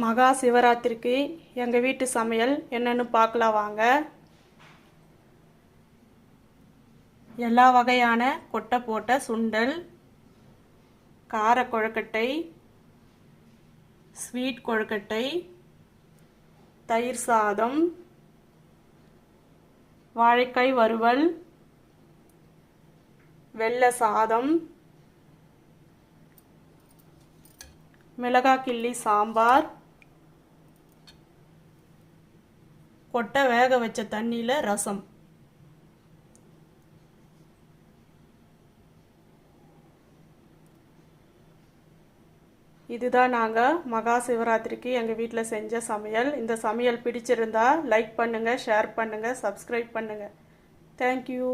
மகா சிவராத்திரிக்கு எங்கள் வீட்டு சமையல் என்னன்னு பார்க்கலாம் வாங்க. எல்லா வகையான கொட்டை போட்ட சுண்டல், கார கொழுக்கட்டை, ஸ்வீட் கொழுக்கட்டை, தயிர் சாதம், வாழைக்காய் வறுவல், வெள்ளை சாதம், மிளகாய் கிள்ளி சாம்பார், கொட்டை வேக வச்ச தண்ணியில் ரசம். இதுதான் நாங்கள் மகா சிவராத்திரிக்கு எங்கள் வீட்டில் செஞ்ச சமையல். இந்த சமையல் பிடிச்சிருந்தா லைக் பண்ணுங்கள், ஷேர் பண்ணுங்கள், சப்ஸ்கிரைப் பண்ணுங்கள். தேங்க்யூ.